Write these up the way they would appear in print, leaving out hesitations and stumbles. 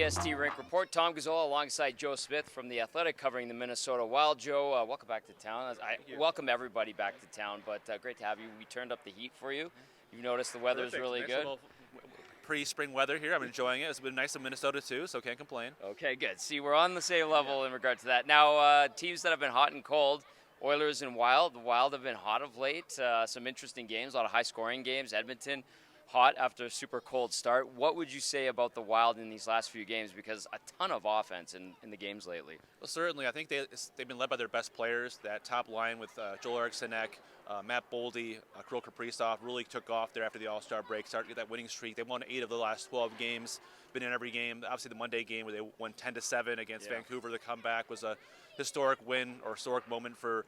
EST Rink Report. Tom Gazzola alongside Joe Smith from The Athletic covering the Minnesota Wild. Joe, welcome back to town. I welcome everybody back to town, but great to have you. We turned up the heat for you. You've noticed the weather is really good. Pre-spring weather here. I'm enjoying it. It's been nice in Minnesota too, so can't complain. Okay, good. See, we're on the same level in regard to that. Now, teams that have been hot and cold, Oilers and Wild. The Wild have been hot of late. Some interesting games, a lot of high-scoring games. Edmonton hot after a super cold start. What would you say about the Wild in these last few games? Because a ton of offense in the games lately. Well, certainly. I think they've been led by their best players. That top line with Joel Eriksson, Matt Boldy, Kirill Kaprizov really took off there after the All-Star break. Started to get that winning streak. They won 8 of the last 12 games. Been in every game. Obviously, the Monday game where they won 10-7 against Vancouver. The comeback was a historic win or historic moment for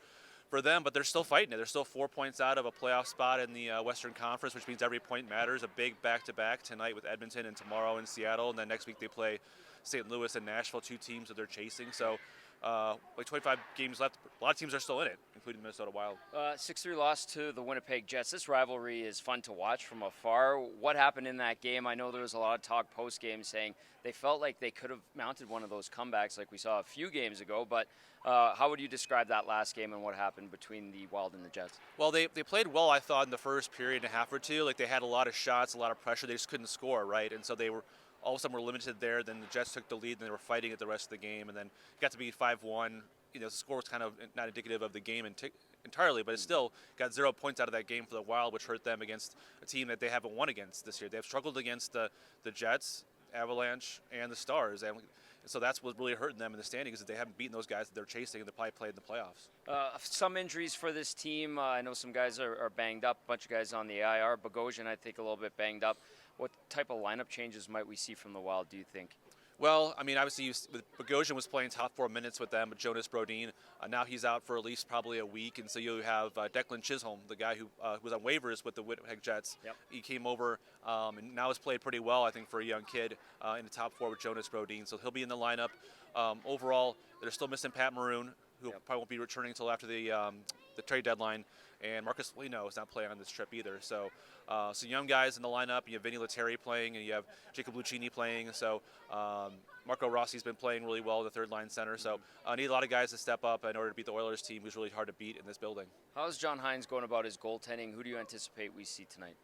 them, but they're still fighting it. They're still 4 points out of a playoff spot in the Western Conference, which means every point matters. A big back-to-back tonight with Edmonton and tomorrow in Seattle, and then next week they play St. Louis and Nashville, 2 teams that they're chasing. So, like 25 games left. A lot of teams are still in it, including the Minnesota Wild. 6-3 loss to the Winnipeg Jets. This rivalry is fun to watch from afar. What happened in that game? I know there was a lot of talk post-game saying they felt like they could have mounted one of those comebacks like we saw a few games ago, but how would you describe that last game and what happened between the Wild and the Jets? Well, they played well, I thought, in the first period and a half or two. Like, they had a lot of shots, a lot of pressure. They just couldn't score, right? And so they were all of a sudden were limited there. Then the Jets took the lead, and they were fighting it the rest of the game. And then got to be 5-1. You know, the score was kind of not indicative of the game entirely, but it still got 0 points out of that game for the Wild, which hurt them against a team that they haven't won against this year. They've struggled against the Jets, Avalanche, and the Stars. And so that's what's really hurting them in the standings, is that they haven't beaten those guys that they're chasing, and they probably played in the playoffs. Some injuries for this team. I know some guys are banged up, a bunch of guys on the IR. Bogosian, I think, a little bit banged up. What type of lineup changes might we see from the Wild, do you think? Well, I mean, obviously, Bogosian was playing top 4 minutes with them, with Jonas Brodin. Now he's out for at least probably a week, and so you have Declan Chisholm, the guy who was on waivers with the Winnipeg Jets. Yep. He came over and now has played pretty well, I think, for a young kid in the top 4 with Jonas Brodin. So he'll be in the lineup. Overall, they're still missing Pat Maroon, who probably won't be returning until after the trade deadline. And Marcus Foligno is not playing on this trip either. So young guys in the lineup. You have Vinny Lettieri playing, and you have Jacob Lucchini playing. So Marco Rossi's been playing really well in the third-line center. So need a lot of guys to step up in order to beat the Oilers team, who's really hard to beat in this building. How's John Hines going about his goaltending? Who do you anticipate we see tonight?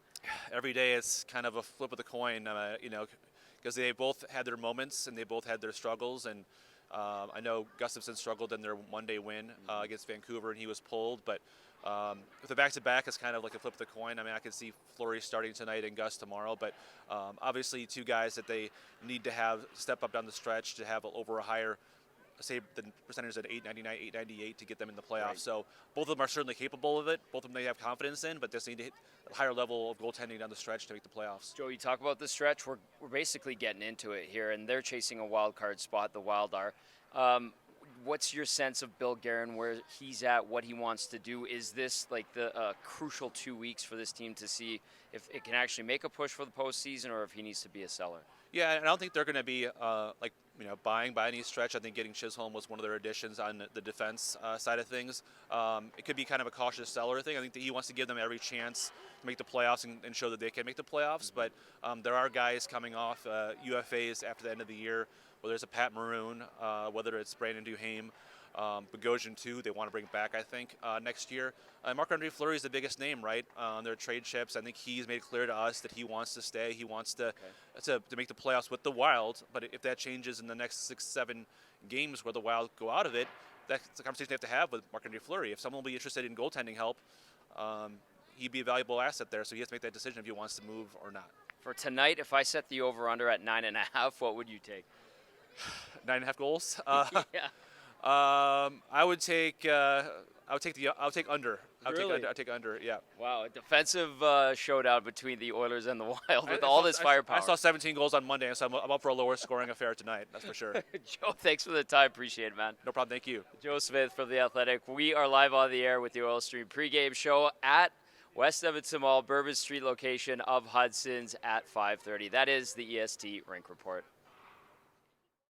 Every day it's kind of a flip of the coin, you know, because they both had their moments and they both had their struggles. And I know Gustafsson struggled in their Monday win against Vancouver, and he was pulled, but with the back-to-back, it's kind of like a flip of the coin. I mean, I can see Fleury starting tonight and Gus tomorrow, but obviously 2 guys that they need to have step up down the stretch to have over a higher, say, the percentage at 899, 898 to get them in the playoffs. Right. So both of them are certainly capable of it. Both of them they have confidence in, but just need to hit a higher level of goaltending down the stretch to make the playoffs. Joe, you talk about the stretch. We're basically getting into it here, and they're chasing a wild card spot, the Wild are. What's your sense of Bill Guerin, where he's at, what he wants to do? Is this like the crucial 2 weeks for this team to see if it can actually make a push for the postseason, or if he needs to be a seller? Yeah, and I don't think they're going to be buying by any stretch. I think getting Chisholm was one of their additions on the defense side of things. It could be kind of a cautious seller thing. I think that he wants to give them every chance to make the playoffs and show that they can make the playoffs. But there are guys coming off UFAs after the end of the year, whether it's a Pat Maroon, whether it's Brandon Duhaime, Bogosian too, they want to bring back, I think, next year. Marc-Andre Fleury is the biggest name, right, on their trade chips. I think he's made clear to us that he wants to stay. He wants to make the playoffs with the Wild. But if that changes in the next 6-7 games where the Wild go out of it, that's a conversation they have to have with Marc-Andre Fleury. If someone will be interested in goaltending help, he'd be a valuable asset there. So he has to make that decision if he wants to move or not. For tonight, if I set the over/under at 9.5, what would you take? 9.5 goals. Yeah. I would take under. Really? I'll take under. Yeah. Wow, a defensive showdown between the Oilers and the Wild with all this firepower. I saw 17 goals on Monday, so I'm up for a lower scoring affair tonight. That's for sure. Joe, thanks for the time. Appreciate it, man. No problem. Thank you. Joe Smith from The Athletic. We are live on the air with the Oil Stream pregame show at West Edmonton Mall, Bourbon Street location of Hudson's at 5:30. That is the EST Rink Report.